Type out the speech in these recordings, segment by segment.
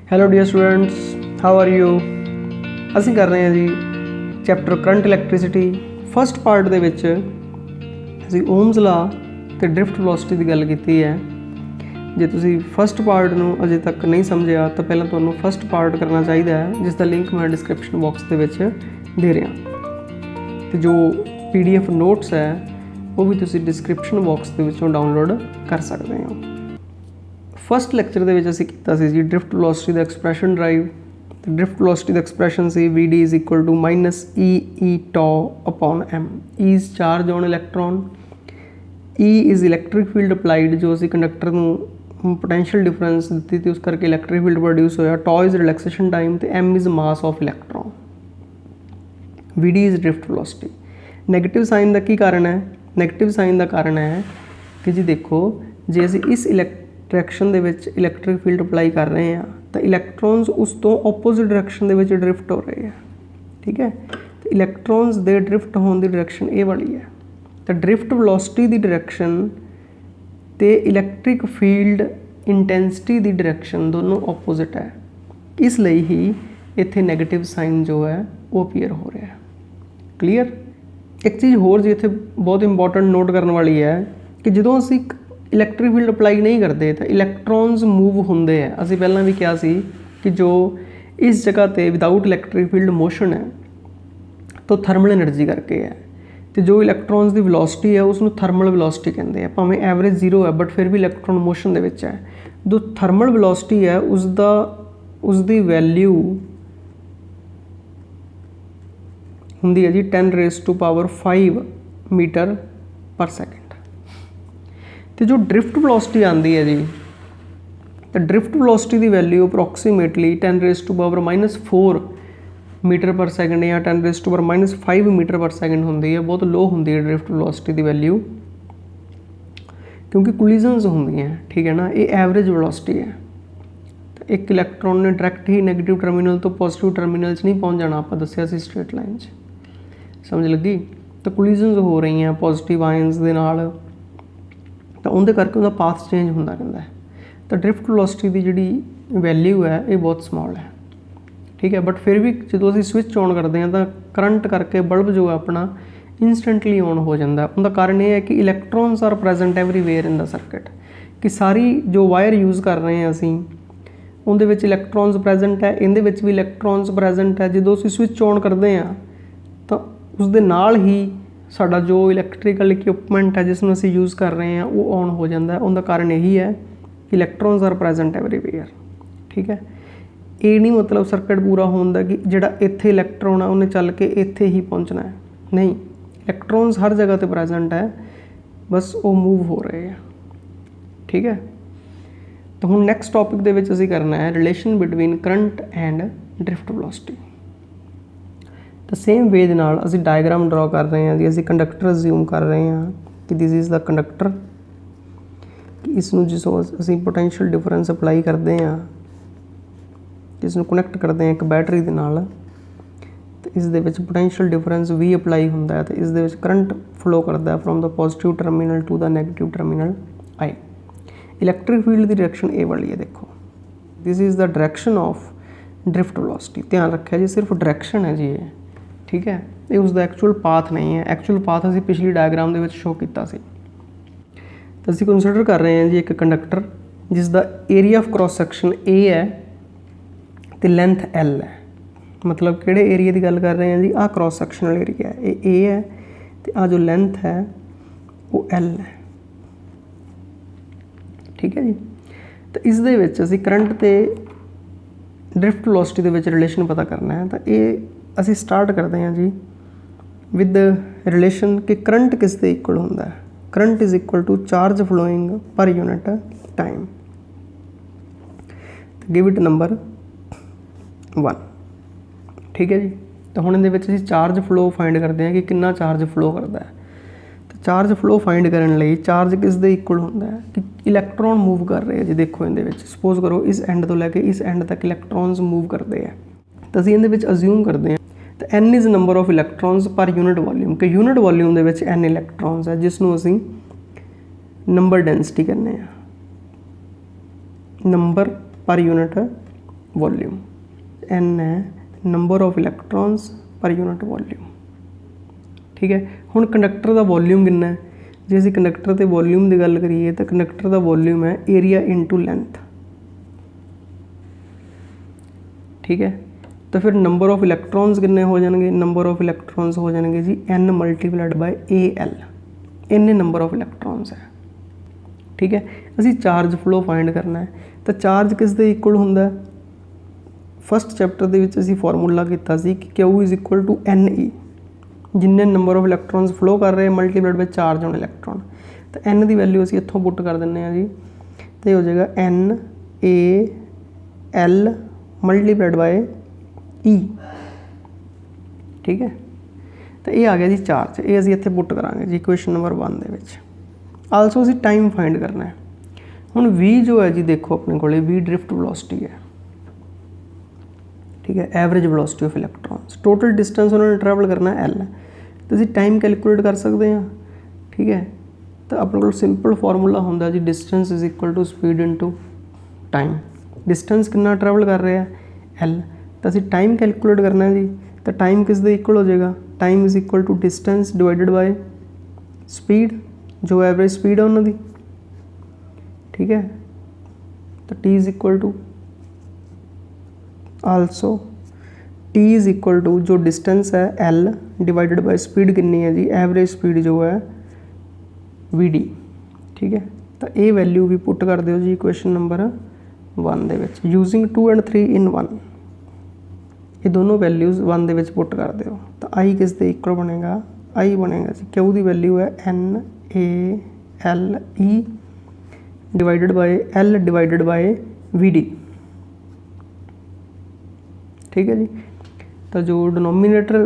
Hello dear students, how are you. ਅਸੀਂ ਕਰ ਰਹੇ ਹਾਂ ਜੀ chapter current electricity. First part ਦੇ ਵਿੱਚ ਅਸੀਂ ਓਮਸ ਲਾ ਅਤੇ ਡ੍ਰਿਫਟ ਵੈਲੋਸਿਟੀ ਦੀ ਗੱਲ ਕੀਤੀ ਹੈ। ਜੇ ਤੁਸੀਂ ਫਸਟ ਪਾਰਟ ਨੂੰ ਅਜੇ ਤੱਕ ਨਹੀਂ ਸਮਝਿਆ ਤਾਂ ਪਹਿਲਾਂ ਤੁਹਾਨੂੰ ਫਸਟ ਪਾਰਟ ਕਰਨਾ ਚਾਹੀਦਾ ਹੈ, ਜਿਸ ਦਾ ਲਿੰਕ ਮੈਂ ਡਿਸਕ੍ਰਿਪਸ਼ਨ ਬਾਕਸ ਦੇ ਵਿੱਚ ਦੇ ਰਿਹਾ। ਅਤੇ ਜੋ PDF ਨੋਟਸ ਹੈ ਉਹ ਵੀ ਤੁਸੀਂ ਡਿਸਕ੍ਰਿਪਸ਼ਨ ਬਾਕਸ ਦੇ ਵਿੱਚੋਂ ਡਾਊਨਲੋਡ ਕਰ ਸਕਦੇ ਹੋ। ਫਸਟ ਲੈਕਚਰ ਦੇ ਵਿੱਚ ਅਸੀਂ ਕੀਤਾ ਸੀ ਜੀ ਡ੍ਰਿਫਟ ਵੈਲੋਸਿਟੀ ਦਾ ਐਕਸਪ੍ਰੈਸ਼ਨ ਡਰਾਈਵ। ਅਤੇ ਡ੍ਰਿਫਟ ਵੈਲੋਸਿਟੀ ਦਾ ਐਕਸਪ੍ਰੈਸ਼ਨ ਸੀ VD = -e τ/m। E is charge on electron, E is electric field applied, ਜੋ ਅਸੀਂ ਕੰਡਕਟਰ ਨੂੰ ਪੋਟੈਂਸ਼ੀਅਲ ਡਿਫਰੈਂਸ ਦਿੱਤੀ ਅਤੇ ਉਸ ਕਰਕੇ ਇਲੈਕਟ੍ਰਿਕ ਫੀਲਡ ਪ੍ਰੋਡਿਊਸ ਹੋਇਆ। ਟॉ ਇਜ਼ ਰਿਲੈਕਸੇਸ਼ਨ ਟਾਈਮ ਅਤੇ M is mass of electron. VD is drift velocity. Negative sign ਦਾ ਕੀ ਕਾਰਨ ਹੈ? ਨੈਗੇਟਿਵ ਸਾਈਨ ਦਾ ਕਾਰਨ ਹੈ ਕਿ ਜੀ ਦੇਖੋ, ਜੇ ਅਸੀਂ ਇਸ ਡਾਇਰੈਕਸ਼ਨ ਦੇ ਵਿੱਚ ਇਲੈਕਟ੍ਰਿਕ ਫੀਲਡ ਅਪਲਾਈ ਕਰ ਰਹੇ ਹਾਂ ਤਾਂ ਇਲੈਕਟ੍ਰੋਨਸ ਉਸ ਤੋਂ ਆਪੋਜ਼ਿਟ ਡਾਇਰੈਕਸ਼ਨ ਦੇ ਵਿੱਚ ਡ੍ਰਿਫਟ ਹੋ ਰਹੇ ਆ। ਠੀਕ ਹੈ, ਅਤੇ ਇਲੈਕਟ੍ਰੋਨਸ ਦੇ ਡ੍ਰਿਫਟ ਹੋਣ ਦੀ ਡਾਇਰੈਕਸ਼ਨ ਇਹ ਵਾਲੀ ਹੈ। ਤਾਂ ਡ੍ਰਿਫਟ ਵੈਲੋਸਿਟੀ ਦੀ ਡਾਇਰੈਕਸ਼ਨ ਅਤੇ ਇਲੈਕਟ੍ਰਿਕ ਫੀਲਡ ਇੰਟੈਂਸਿਟੀ ਦੀ ਡਾਇਰੈਕਸ਼ਨ ਦੋਨੋਂ ਆਪੋਜ਼ਿਟ ਹੈ। ਇਸ ਲਈ ਹੀ ਇੱਥੇ ਨੈਗੇਟਿਵ ਸਾਈਨ ਜੋ ਹੈ ਉਹ ਅਪੀਅਰ ਹੋ ਰਿਹਾ। ਕਲੀਅਰ। ਇੱਕ ਚੀਜ਼ ਹੋਰ ਜੀ ਇੱਥੇ ਬਹੁਤ ਇੰਪੋਰਟੈਂਟ ਨੋਟ ਕਰਨ ਵਾਲੀ ਹੈ ਕਿ ਜਦੋਂ ਅਸੀਂ ਇਲੈਕਟ੍ਰਿਕ ਫੀਲਡ ਅਪਲਾਈ ਨਹੀਂ ਕਰਦੇ ਤਾਂ ਇਲੈਕਟ੍ਰੋਨਸ ਮੂਵ ਹੁੰਦੇ ਆ। ਅਸੀਂ ਪਹਿਲਾਂ ਵੀ ਕਿਹਾ ਸੀ ਕਿ ਜੋ ਇਸ ਜਗ੍ਹਾ 'ਤੇ ਵਿਦਾਊਟ ਇਲੈਕਟ੍ਰਿਕ ਫੀਲਡ ਮੋਸ਼ਨ ਹੈ ਤਾਂ ਥਰਮਲ ਐਨਰਜੀ ਕਰਕੇ ਹੈ। ਅਤੇ ਜੋ ਇਲੈਕਟ੍ਰੋਨਸ ਦੀ ਵੈਲੋਸਿਟੀ ਹੈ ਉਸ ਨੂੰ ਥਰਮਲ ਵੈਲੋਸਿਟੀ ਕਹਿੰਦੇ ਆ। ਭਾਵੇਂ ਐਵਰੇਜ 0 ਹੈ ਬਟ ਫਿਰ ਵੀ ਇਲੈਕਟ੍ਰੋਨ ਮੋਸ਼ਨ ਦੇ ਵਿੱਚ ਹੈ। ਜੋ ਥਰਮਲ ਵੈਲੋਸਿਟੀ ਹੈ ਉਸਦੀ ਵੈਲਿਊ ਹੁੰਦੀ ਹੈ ਜੀ 10⁵ ਮੀਟਰ ਪਰ ਸੈਕਿੰਡ। ਅਤੇ ਜੋ ਡ੍ਰਿਫਟ ਵੈਲੋਸਿਟੀ ਆਉਂਦੀ ਹੈ ਜੀ, ਤਾਂ ਡ੍ਰਿਫਟ ਵੈਲੋਸਿਟੀ ਦੀ value approximately 10⁻⁴ metre per second ਜਾਂ 10⁻⁵ ਮੀਟਰ ਪਰ ਸੈਕਿੰਡ ਹੁੰਦੀ ਹੈ। ਬਹੁਤ ਲੋ ਹੁੰਦੀ ਹੈ ਡ੍ਰਿਫਟ ਵੈਲੋਸਿਟੀ ਦੀ ਵੈਲਿਊ, ਕਿਉਂਕਿ ਕੋਲੀਜ਼ਨਸ ਹੁੰਦੀਆਂ। ਠੀਕ ਹੈ ਨਾ, ਇਹ ਐਵਰੇਜ ਵੈਲੋਸਿਟੀ ਹੈ। ਤਾਂ ਇੱਕ ਇਲੈਕਟ੍ਰੋਨ ਨੇ ਡਾਇਰੈਕਟ ਹੀ ਨੈਗੇਟਿਵ ਟਰਮੀਨਲ ਤੋਂ ਪੋਜ਼ੀਟਿਵ ਟਰਮੀਨਲ 'ਚ ਨਹੀਂ ਪਹੁੰਚ ਜਾਣਾ। ਆਪਾਂ ਦੱਸਿਆ ਸੀ ਸਟ੍ਰੇਟ ਲਾਈਨ 'ਚ, ਸਮਝ ਲੱਗੀ। ਤਾਂ ਕੋਲੀਜ਼ਨਸ ਹੋ ਰਹੀਆਂ ਪੋਜ਼ੀਟਿਵ ਆਇਨਸ ਦੇ ਨਾਲ, ਤਾਂ ਉਹਦੇ ਕਰਕੇ ਉਹਦਾ ਪਾਥ ਚੇਂਜ ਹੁੰਦਾ ਰਹਿੰਦਾ ਹੈ। ਤਾਂ ਡ੍ਰਿਫਟ ਵੈਲੋਸਿਟੀ ਦੀ ਜਿਹੜੀ ਵੈਲਿਊ ਹੈ ਇਹ ਬਹੁਤ ਸਮਾਲ ਹੈ। ਠੀਕ ਹੈ, ਬਟ ਫਿਰ ਵੀ ਜਦੋਂ ਅਸੀਂ ਸਵਿਚ ਔਨ ਕਰਦੇ ਹਾਂ ਤਾਂ ਕਰੰਟ ਕਰਕੇ ਬਲਬ ਜੋ ਹੈ ਆਪਣਾ ਇੰਸਟੈਂਟਲੀ ਔਨ ਹੋ ਜਾਂਦਾ। ਉਹਦਾ ਕਾਰਨ ਇਹ ਹੈ ਕਿ ਇਲੈਕਟ੍ਰੋਨਸ ਆਰ ਪ੍ਰੈਜ਼ੈਂਟ ਐਵਰੀਵੇਅਰ ਇਨ ਦਾ ਸਰਕਿਟ। ਕਿ ਸਾਰੀ ਜੋ ਵਾਇਰ ਯੂਜ਼ ਕਰ ਰਹੇ ਹਾਂ ਅਸੀਂ ਉਹਦੇ ਵਿੱਚ ਇਲੈਕਟ੍ਰੋਨਸ ਪ੍ਰੈਜ਼ੈਂਟ ਹੈ, ਇਹਦੇ ਵਿੱਚ ਵੀ ਇਲੈਕਟ੍ਰੋਨਸ ਪ੍ਰੈਜ਼ੈਂਟ ਹੈ। ਜਦੋਂ ਅਸੀਂ ਸਵਿਚ ਔਨ ਕਰਦੇ ਹਾਂ ਤਾਂ ਉਸਦੇ ਨਾਲ ਹੀ ਸਾਡਾ ਜੋ ਇਲੈਕਟ੍ਰੀਕਲ ਇਕਵਿਪਮੈਂਟ ਹੈ ਜਿਸ ਨੂੰ ਅਸੀਂ ਯੂਜ਼ ਕਰ ਰਹੇ ਹਾਂ ਉਹ ਔਨ ਹੋ ਜਾਂਦਾ। ਉਹਦਾ ਕਾਰਨ ਇਹੀ ਹੈ ਕਿ ਇਲੈਕਟ੍ਰੋਨਸ ਆਰ ਪ੍ਰੈਜ਼ੈਂਟ ਐਵਰੀਵੇਅਰ। ਠੀਕ ਹੈ, ਇਹ ਨਹੀਂ ਮਤਲਬ ਸਰਕਿਟ ਪੂਰਾ ਹੋਣ ਦਾ ਕਿ ਜਿਹੜਾ ਇੱਥੇ ਇਲੈਕਟ੍ਰੋਨ ਆ ਉਹਨੇ ਚੱਲ ਕੇ ਇੱਥੇ ਹੀ ਪਹੁੰਚਣਾ ਹੈ। ਨਹੀਂ, ਇਲੈਕਟ੍ਰੋਨਸ ਹਰ ਜਗ੍ਹਾ 'ਤੇ ਪ੍ਰੈਜ਼ੈਂਟ ਹੈ, ਬਸ ਉਹ ਮੂਵ ਹੋ ਰਹੇ ਆ। ਠੀਕ ਹੈ, ਤਾਂ ਹੁਣ ਨੈਕਸਟ ਟੋਪਿਕ ਦੇ ਵਿੱਚ ਅਸੀਂ ਕਰਨਾ ਹੈ relation between current and drift velocity. ਤਾਂ ਸੇਮ ਵੇ ਦੇ ਨਾਲ ਅਸੀਂ ਡਾਇਗਰਾਮ ਡਰਾ ਕਰ ਰਹੇ ਹਾਂ ਜੀ। ਅਸੀਂ ਕੰਡਕਟਰ ਅਸਿਊਮ ਕਰ ਰਹੇ ਹਾਂ ਕਿ ਦਿਸ ਇਜ਼ ਦਾ ਕੰਡਕਟਰ, ਕਿ ਇਸ ਨੂੰ ਜਿਸ ਅਸੀਂ ਪੋਟੈਂਸ਼ੀਅਲ ਡਿਫਰੈਂਸ ਅਪਲਾਈ ਕਰਦੇ ਹਾਂ, ਇਸ ਨੂੰ ਕਨੈਕਟ ਕਰਦੇ ਹਾਂ ਇੱਕ ਬੈਟਰੀ ਦੇ ਨਾਲ, ਅਤੇ ਇਸ ਦੇ ਵਿੱਚ ਪੋਟੈਂਸ਼ੀਅਲ ਡਿਫਰੈਂਸ V ਅਪਲਾਈ ਹੁੰਦਾ ਹੈ। ਅਤੇ ਇਸ ਦੇ ਵਿੱਚ ਕਰੰਟ ਫਲੋ ਕਰਦਾ from the positive terminal to the negative terminal I। Electric field ਦੀ ਡਾਇਰੈਕਸ਼ਨ ਇਹ ਵਾਲੀ ਹੈ। ਦੇਖੋ, this is the direction of drift velocity. ਧਿਆਨ ਰੱਖਿਆ ਜੀ, ਸਿਰਫ ਡਾਇਰੈਕਸ਼ਨ ਹੈ ਜੀ ਇਹ। ਠੀਕ ਹੈ, ਇਹ ਉਸਦਾ ਐਕਚੁਅਲ ਪਾਥ ਨਹੀਂ ਹੈ। ਐਕਚੁਅਲ ਪਾਥ ਅਸੀਂ ਪਿਛਲੀ ਡਾਇਗਰਾਮ ਦੇ ਵਿੱਚ ਸ਼ੋ ਕੀਤਾ ਸੀ। ਤਾਂ ਅਸੀਂ ਕੰਸੀਡਰ ਕਰ ਰਹੇ ਹਾਂ ਜੀ ਇੱਕ ਕੰਡਕਟਰ ਜਿਸ ਦਾ area of cross section A ਹੈ ਅਤੇ ਲੈਂਥ L ਹੈ। ਮਤਲਬ ਕਿਹੜੇ ਏਰੀਆ ਦੀ ਗੱਲ ਕਰ ਰਹੇ ਹਾਂ ਜੀ? ਆਹ ਕ੍ਰੋਸ ਸੈਕਸ਼ਨਲ ਏਰੀਆ ਇਹ A ਹੈ ਅਤੇ ਆਹ ਜੋ ਲੈਂਥ ਹੈ ਉਹ L ਹੈ। ਠੀਕ ਹੈ ਜੀ, ਤਾਂ ਇਸ ਦੇ ਵਿੱਚ ਅਸੀਂ ਕਰੰਟ ਅਤੇ ਡ੍ਰਿਫਟ ਵੈਲੋਸਿਟੀ ਦੇ ਵਿੱਚ ਰਿਲੇਸ਼ਨ ਪਤਾ ਕਰਨਾ ਹੈ। ਤਾਂ ਇਹ ਅਸੀਂ ਸਟਾਰਟ ਕਰਦੇ ਹਾਂ ਜੀ ਵਿਦ ਰਿਲੇਸ਼ਨ ਕਿ ਕਰੰਟ ਕਿਸ ਦੇ ਇਕੁਅਲ ਹੁੰਦਾ ਹੈ। Current is equal to charge flowing per unit time. Give it number 1। ਠੀਕ ਹੈ ਜੀ, ਤਾਂ ਹੁਣ ਇਹਦੇ ਵਿੱਚ ਅਸੀਂ ਚਾਰਜ ਫਲੋ ਫਾਈਂਡ ਕਰਦੇ ਹਾਂ ਕਿ ਕਿੰਨਾ ਚਾਰਜ ਫਲੋ ਕਰਦਾ ਹੈ। ਤਾਂ ਚਾਰਜ ਫਲੋ ਫਾਈਂਡ ਕਰਨ ਲਈ ਚਾਰਜ ਕਿਸ ਦੇ ਇਕੁਅਲ ਹੁੰਦਾ ਹੈ ਕਿ ਇਲੈਕਟ੍ਰੋਨ ਮੂਵ ਕਰ ਰਹੇ ਆ ਜੀ। ਦੇਖੋ ਇਹਦੇ ਵਿੱਚ ਸਪੋਜ਼ ਕਰੋ ਇਸ ਐਂਡ ਤੋਂ ਲੈ ਕੇ ਇਸ ਐਂਡ ਤੱਕ ਇਲੈਕਟ੍ਰੋਨਸ ਮੂਵ ਕਰਦੇ ਆ। ਤਾਂ ਅਸੀਂ ਇਹਦੇ ਵਿੱਚ ਅਸਿਊਮ ਕਰਦੇ ਹਾਂ ਤਾਂ N is number of electrons ਪਰ ਯੂਨਿਟ ਵੋਲਿਊਮ, ਕਿ ਯੂਨਿਟ ਵੋਲਿਊਮ ਦੇ ਵਿੱਚ N ਇਲੈਕਟ੍ਰੋਨਸ ਹੈ, ਜਿਸ ਨੂੰ ਅਸੀਂ ਨੰਬਰ ਡੈਂਸਿਟੀ ਕਹਿੰਦੇ ਹਾਂ। Number per unit volume, n है number of electrons per unit volume. ठीक है, हुण कंडक्टर का वॉल्यूम कितना है, जे असीं कंडक्टर के वॉल्यूम की गल करिए तो कंडक्टर का वॉल्यूम है एरिया इंटू लेंथ। ठीक है, तो फिर नंबर ऑफ इलैक्ट्रॉन्स कितने हो जाएंगे, नंबर ऑफ इलैक्ट्रॉन्स हो जाएंगे जी n मल्टीप्लाइड बाय AL, इन्ने नंबर ऑफ इलैक्ट्रॉन्स है। ठीक है, असीं चार्ज फ्लो फाइंड करना है, तो चार्ज किस दे इक्वल हुंदा है, फस्ट चैप्टर दे विच असीं फॉर्मूला कीता सी कि Q is equal to NE, जिन्ने नंबर ऑफ इलैक्ट्रॉन्स फ्लो कर रहे हैं multiplied by charge on electron. तो n की वैल्यू असीं इत्थों पुट कर दिंदे आ जी, तो हो जाएगा NaL मल्टीप्लाइड बाय E। ठीक है, तो ये आ गया जी चार्ज, ये असीं इत्थे पुट करांगे जी इक्वेशन नंबर 1 दे विच। आल्सो असीं टाइम फाइंड करना है। हुण V जो है जी देखो अपने कोले V ड्रिफ्ट वेलोसिटी है। ठीक है, average velocity of electrons, total distance उन्होंने ट्रैवल करना है L, तो असीं टाइम कैलकुलेट कर सकते हैं। ठीक है, तो अपने को सिंपल फॉर्मूला होंदा जी distance is equal to speed into time. Distance कितना ट्रैवल कर रहे हैं L, तो असीं टाइम कैलकुलेट करना है जी, तो टाइम किस दे इक्वल हो जाएगा, time is equal to distance divided by speed, जो एवरेज स्पीड है उन्होंने। ठीक है, तो T is equal to also T is equal to जो डिस्टेंस है L डिवाइडेड बाय स्पीड कितनी है जी, एवरेज स्पीड जो है VD। ठीक है, तो ये वैल्यू भी पुट कर दो जी इक्वेशन नंबर 1 दे विच यूजिंग 2 and 3 in 1। ये दोनों वैल्यूज़ 1 दे विच पुट कर दो, तो I किस दे इक्वल बनेगा, I बनेगा जी Q की वैल्यू है NaLe divided by L divided bye VD। ठीक है जी, तो जो डिनोमीनेटर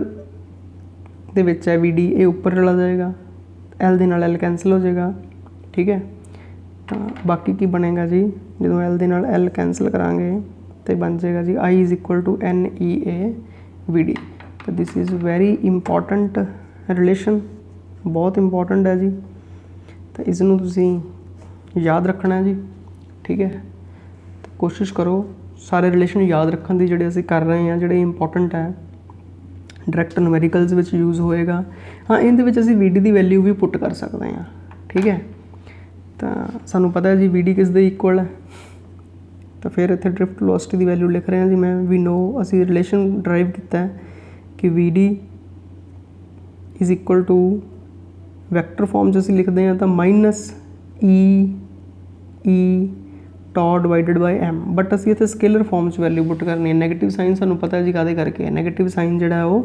दे विच है VD ये ऊपर चला जाएगा, L दे नाल L कैंसल हो जाएगा। ठीक है, तो बाकी की बनेगा जी जो L दे नाल L कैंसल करांगे तो बन जाएगा जी I is equal to NeAVD। तो this is very important relation, बहुत इंपॉर्टेंट है जी, तो इसनूं तुसीं याद रखना है जी। ठीक है, तो कोशिश करो सारे रिलेशन याद रखने की, जिहड़े असीं कर रहे हैं जिहड़े इंपॉर्टेंट है, डायरैक्ट न्यूमेरिकल्स विच यूज़ होएगा। हाँ, इहदे विच असीं VD की वैल्यू भी पुट कर सकते हैं। ठीक है, तो सानू पता है जी VD किस दे इक्वल है, तो फिर इत्थे ड्रिफ्ट वेलोसिटी की वैल्यू लिख रहे हैं जी मैं, वी नो असीं रिलेशन ड्राइव किया है कि VD is equal to vector form असीं लिखते हैं तो -E tau divided by M, but असीं इत्थे स्केलर फॉर्म च वैल्यू पुट करनी है। नैगेटिव साइन सानू पता है जी काहदे करके है, नैगेटिव साइन जिहड़ा है वो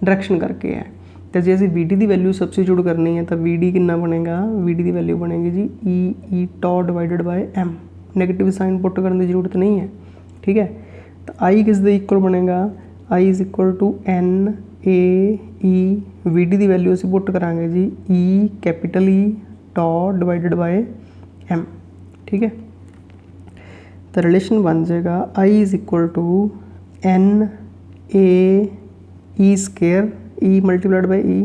डायरैक्शन करके है। तो जे असीं VD की वैल्यू सबस्टिट्यूट करनी है तो VD कितना बनेगा, VD की वैल्यू बनेगी जी E tau divided by M। Negative sign put करने की जरूरत नहीं है। ठीक है, तो I किस दे इक्वल बनेगा, I is equal to NaE, VD की वैल्यू असीं पुट करांगे जी E capital E tau divided by M। ठीक है, तो रिलेशन बन जाएगा I is equal to NaE square, E multiplied by E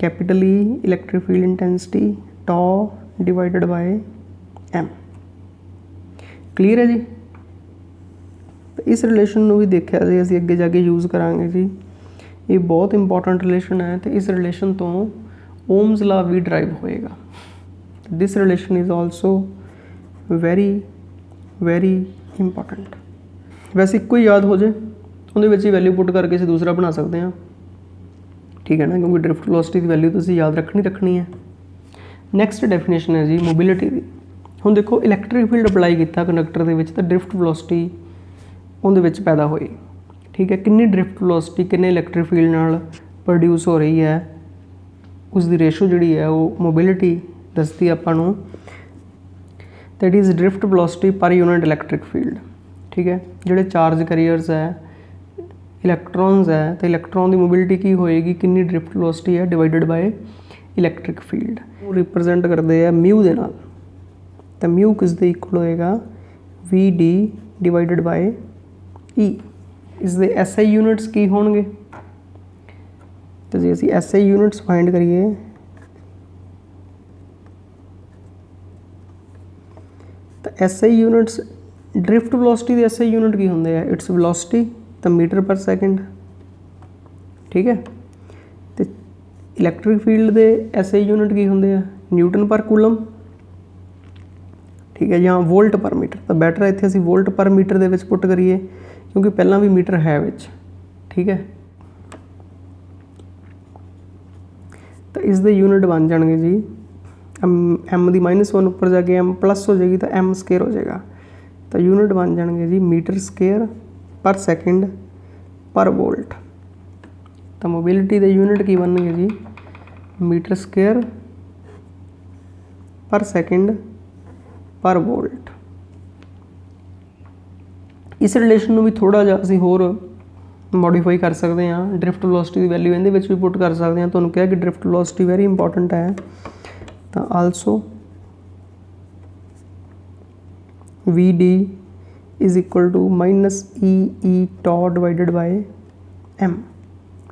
capital E electric field intensity tau divided by M। Clear है जी। तो इस रिलेशन में भी देखा जी असीं अगे जाके यूज़ करांगे जी, ये बहुत इंपॉर्टेंट रिलेशन है। तो इस रिलेशन तो ओम्स लॉ भी ड्राइव होएगा। This relation is also very very important. वैसे एक ही याद हो जाए उहदे विच ही वैल्यू पुट करके असीं दूसरा बना सकते हैं। ठीक है ना, क्योंकि ड्रिफ्ट वेलोसिटी की वैल्यू तो असीं याद रखनी है। नैक्सट डेफिनेशन है जी मोबिलिटी की। हुण देखो इलैक्ट्रिक फील्ड अप्लाई किया कंडक्टर के विच, तो ड्रिफ्ट वेलोसिटी उहदे विच पैदा होई। ठीक है, कितनी ड्रिफ्ट वेलोसिटी कितने इलैक्ट्रिक फील्ड नाल प्रोड्यूस हो रही है, उसकी रेशो जिहड़ी है वो मोबिलिटी दसदी आपां नूं। That is drift velocity per unit electric field. ठीक है, जिहड़े चार्ज कैरियर्स है इलैक्ट्रॉन्स है, तो इलैक्ट्रॉन की मोबिलिटी की होएगी, कितनी ड्रिफ्ट वेलोसिटी है डिवाइडेड बाय इलैक्ट्रिक फील्ड। वो रिप्रजेंट करते हैं म्यू दे नाल, तो म्यू किस दे इक्वल होएगा, VD डिवाइडेड बाय E। इसके SI यूनिट्स की होंगे, तो जे असीं SI यूनिट्स फाइंड करिए तो SI यूनिट्स ड्रिफ्ट वेलोसिटी ਦੇ ਐਸਆਈ यूनिट की ਹੁੰਦੇ ਆ इट्स वेलोसिटी ਤਾਂ मीटर पर सेकंड ठीक है। तो इलैक्ट्रिक फील्ड ਦੇ ਐਸਆਈ यूनिट की ਹੁੰਦੇ ਆ न्यूटन पर कूलम ठीक है, ਜਾਂ वोल्ट पर मीटर। तो बैटर है इत्थे असीं वोल्ट पर मीटर ਦੇ ਵਿੱਚ पुट करिए क्योंकि पहला भी मीटर है विच ठीक है। तो इस दे यूनिट बन जाएंगे जी एम दी -1 उपर जाके एम प्लस हो जाएगी तो एम स्केयर हो जाएगा। तो यूनिट बन जाएंगे जी मीटर स्केयर पर सेकंड पर वोल्ट। तो मोबिलिटी के यूनिट की बनने जी मीटर स्केयर पर सेकंड पर वोल्ट। इस रिलेशन में भी थोड़ा जिहा असीं होर मॉडिफाई कर सकते हैं, ड्रिफ्ट वेलोसिटी की वैल्यू इहदे विच भी पुट कर सकते हैं। तुहानूं कहा कि ड्रिफ्ट वेलोसिटी वेरी इंपॉर्टेंट है। तो also V D is equal to -E tau divided by M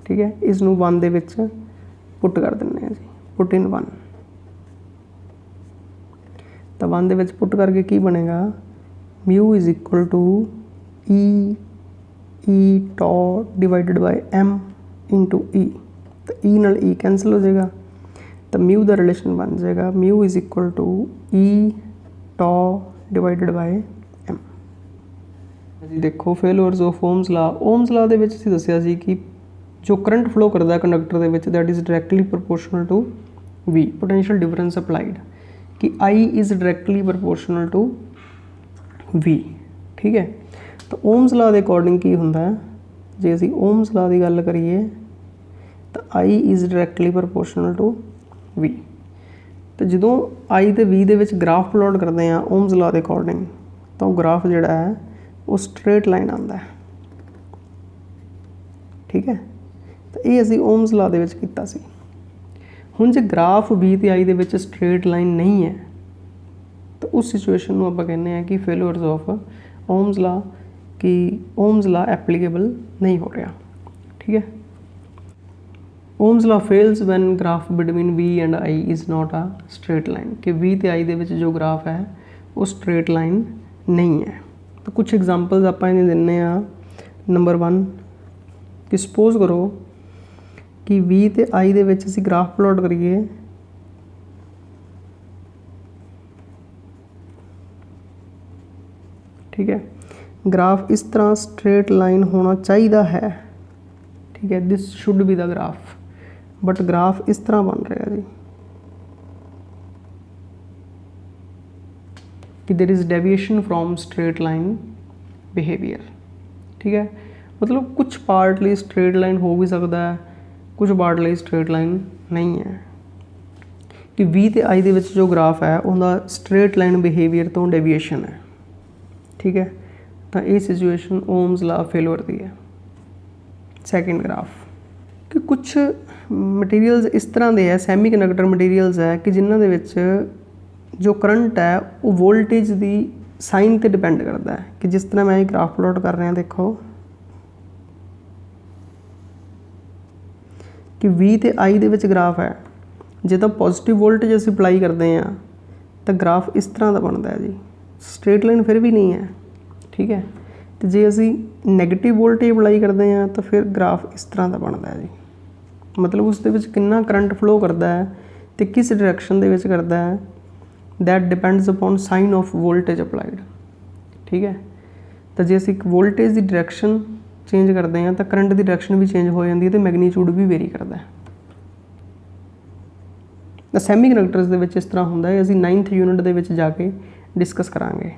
ठीक है। इसनूं 1 दे विच पुट कर दिंदे जी, पुट इन 1। तो 1 दे विच पुट करके की बनेगा mu is equal to E tau divided by M into E. तो ई नाल ई कैंसल हो जाएगा तो म्यू का रिलेशन बन जाएगा mu is equal to E tau divided by M जी। देखो failures of Ohm's law. Ohm's law दे विच असीं दस्सिया सी कि जो करंट फ्लो करता है कंडक्टर दे विच that is directly proportional to V potential difference applied कि I is directly proportional to V ठीक है। तो ओम्स ला के अकॉर्डिंग की होंदा है जे असीं ओम्स ला की गल करिए तो I is directly proportional to V. तो जो आई तो वी दे विच ग्राफ प्लॉट करते हैं ओम्स ला के अकॉर्डिंग तो ग्राफ जिहड़ा है वो स्ट्रेट लाइन आंदा है ठीक है। तो ये असीं ओम्स ला दे विच कीता सी। हुण जे ग्राफ वी ते I they which straight line नहीं है तो उस सिचुएशन में आप कहने हैं कि फेलोअर्स ऑफ ओम्स ला कि ओम्स ला एप्लीकेबल नहीं हो रहा ठीक है। Ohm's law fails when graph between V and I is not a straight line कि वी ते आई दे विच जो ग्राफ है वो स्ट्रेट लाइन नहीं है। तो कुछ एग्जाम्पल्स आप देने नंबर 1 कि सपोज करो कि वी ते आई दे विच असीं ग्राफ प्लॉट करिए ठीक है। ग्राफ इस तरह स्ट्रेट लाइन होना चाहिए है ठीक है, this should be the graph but graph इस तरह बन रहा है जी कि there is deviation from straight line behaviour ठीक है। मतलब कुछ पार्ट लिए स्ट्रेट लाइन हो भी सकता है, कुछ पार्ट लिए स्ट्रेट लाइन नहीं है कि वी ते आई दे विच जो ग्राफ है उनका स्ट्रेट लाइन बिहेवियर तो डेविएशन है ठीक है। तो ये सिचुएशन ओम्स ला फेलोअर की है। सैकेंड ग्राफ कि कुछ मटीरियल्स इस तरह के है सैमी कंडक्टर मटीरियल्स है कि जिन्हों दे विच जो करंट है वो वोल्टेज की साइन पर डिपेंड करता है कि जिस तरह मैं ग्राफ प्लॉट कर रहा देखो कि वी ते आई दे विच ग्राफ है जो तो पॉजिटिव वोल्टेज असीं अप्लाई करते हैं तो ग्राफ इस तरह का बनता है जी, स्ट्रेट लाइन फिर भी नहीं है ठीक है। तो जे असीं नैगेटिव वोल्टेज अप्लाई करते हैं तो फिर ग्राफ इस तरह का बनता है जी। मतलब उस दे विच कितना करंट फ्लो करता है तो किस डायरैक्शन दे विच करता है that depends upon sine of voltage applied ठीक है। तो जे असीं वोल्टेज की डायरैक्शन चेंज करते हैं तो करंट की डायरैक्शन भी चेंज हो जाती है तो मैगनीट्यूड भी वेरी करता है। तो सैमी कंडक्टर्स दे विच इस तरह होंदा है। असीं 9th यूनिट दे विच जाके डिस्कस करांगे।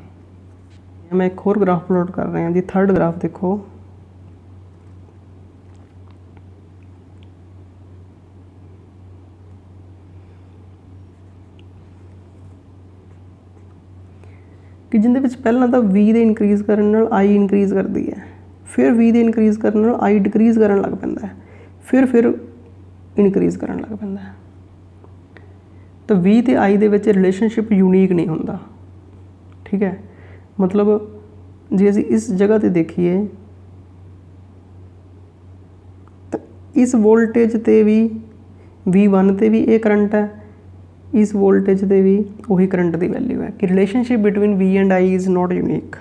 मैं एक होर ग्राफ प्लॉट कर रहा जी, 3rd ग्राफ देखो कि जिंदे विच पहला तो वी दे इनक्रीज़ करने नाल आई इनक्रीज़ करती है, फिर वी दे इनक्रीज़ करने नाल आई डिक्रीज़ करन लग पैंदा है, फिर इनक्रीज़ करन लग पैंदा है। तो वी ते I they which relationship unique नहीं होंदा ठीक है। मतलब जे असीं इस जगह ते देखिए तो इस वोल्टेज ते भी V1 ते भी ये करंट है, इस वोल्टेज ते भी वही करंट की वैल्यू है कि relationship between V and I is not unique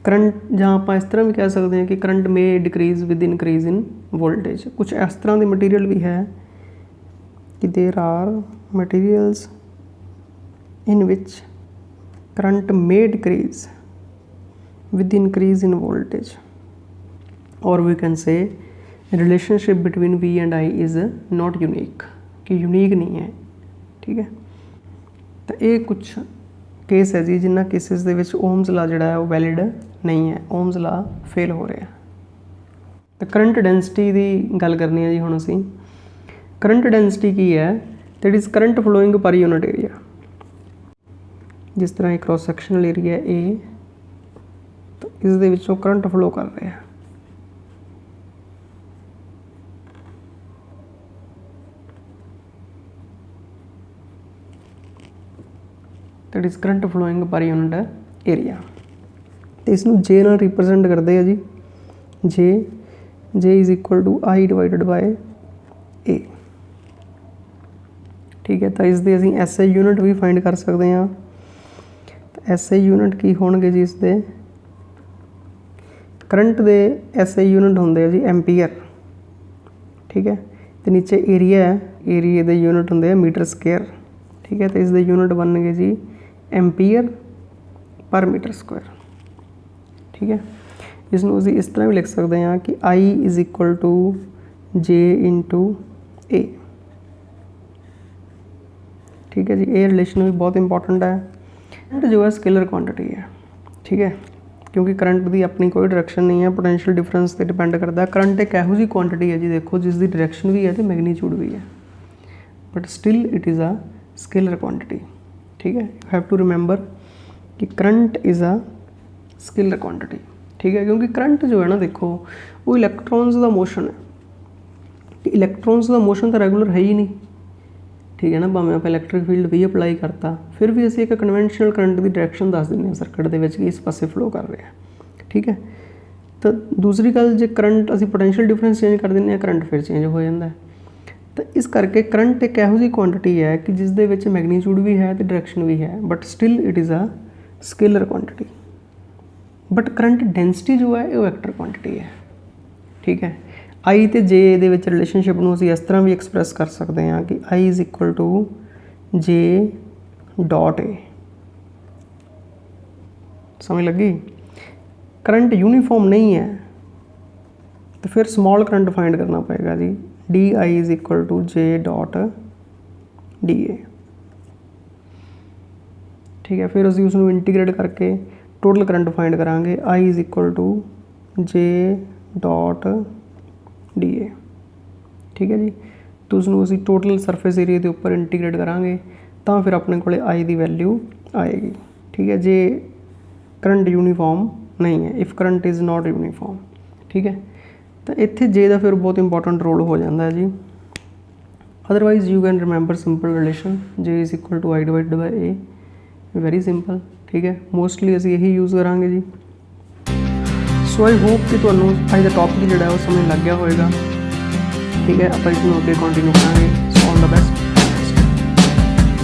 current ਜਾਂ ਆਪਾਂ ਇਸ ਤਰ੍ਹਾਂ ਵੀ ਕਹਿ ਸਕਦੇ ਹਾਂ ਕਿ current may decrease with increase in voltage. ਕੁਛ ਇਸ ਤਰ੍ਹਾਂ ਦੇ ਮਟੀਰੀਅਲ ਵੀ ਹੈ ਕਿ there are materials in which current may decrease with increase in voltage, or we can say relationship between V and I is not unique, कि unique नहीं है। ठीक है, तो ये कुछ केस है जी जिन्होंने केसिस ਦੇ ਵਿੱਚ ओम्स ला ਜਿਹੜਾ ਹੈ ਉਹ ਵੈਲਿਡ ਨਹੀਂ ਹੈ, ओम्स ला फेल हो रहा है। तो करंट डेंसिटी ਦੀ ਗੱਲ ਕਰਨੀ ਹੈ ਜੀ ਹੁਣ ਅਸੀਂ। करंट डेंसिटी ਕੀ ਹੈ? That is current flowing per unit area. जिस तरह क्रॉस सैक्शनल एरिया ए, तो इस दे विचों करंट फ्लो कर रहा है। That is current flowing per unit area. तो इसनूं जे नाल रिप्रजेंट करते हैं जी। J is equal to I divided by A. ठीक है, तो इसके असीं SI यूनिट भी फाइंड कर सकते हैं। SI यूनिट की होणगे जी इसके? करंट दे SI यूनिट होंगे जी एम्पीयर। ठीक है, तो नीचे एरिया है, एरिए दे यूनिट होंगे मीटर स्क्वायर। ठीक है, तो इसके यूनिट बनने जी एम्पीयर पर मीटर स्क्वायर। ठीक है, इसनूं असीं इस तरह भी लिख सकते हैं कि I is equal to J into A। ठीक है जी, ये रिलेशन भी बहुत इंपॉर्टेंट है। करंट जो है स्केलर क्वांटिटी है। ठीक है, क्योंकि करंट की अपनी कोई डायरेक्शन नहीं है, पोटेंशियल डिफरेंस पर डिपेंड करता है। करंट एक इहो जी क्वांटिटी है जी देखो जिसकी डायरेक्शन भी है तो मैगनीट्यूड भी है, but still it is a scalar quantity. ठीक है, यू हैव टू रिमेंबर कि current is a scalar quantity. ठीक है, क्योंकि करंट जो है ना देखो वो इलैक्ट्रॉन्स का मोशन है। इलैक्ट्रॉन्स का मोशन तो रेगूलर है ही नहीं। ठीक है ना, भावें आप इलैक्ट्रिक फील्ड भी अप्लाई करता फिर भी असीं एक कन्वेंशनल करंट की डायरेक्शन दस दें सर्किट के कि इस पासे फ्लो कर रहे हैं। ठीक है, तो दूसरी गल जो करंट असीं पोटेंशियल डिफरेंस चेंज कर दें करंट फिर चेंज हो जाता है। तो इस करके करंट एक इहो जी क्वांटिटी है कि जिस दे विच मैगनीट्यूड भी है तो डायरेक्शन भी है, but still it is a scalar quantity. But current density जो है वो वैक्टर क्वांटिटी है। ठीक है, आई तो जे दे विच रिलेशनशिप नूं असीं इस तरह भी एक्सप्रैस कर सकते हैं कि I is equal to J dot A. समझ लगी? करंट यूनीफॉर्म नहीं है तो फिर स्मॉल करंट फाइंड करना पड़ेगा जी। D I is equal to J dot D A. ठीक है, फिर असीं उसनूं इंटीग्रेट करके टोटल करंट फाइंड करांगे। I is equal to J dot D A. ठीक है जी, तो उसनूं असीं टोटल सरफेस एरिया के उपर इंटीग्रेट करांगे तो फिर अपने को आई की वैल्यू आएगी। ठीक है, जे करंट यूनीफॉर्म नहीं है, if current is not uniform. ठीक है, तो इत्थे जे का फिर बहुत इंपॉर्टेंट रोल हो जाता है जी। Otherwise you can remember simple relation J is equal to I divide by A, very simple. ठीक है, मोस्टली असीं यही यूज़ करांगे जी। सो आई होप कि तुहानूं अज दा टॉपिक जिहड़ा है वो समझ लग गया होएगा। ठीक है, आप इसनूं अगे कंटिन्यू करांगे। So all the best.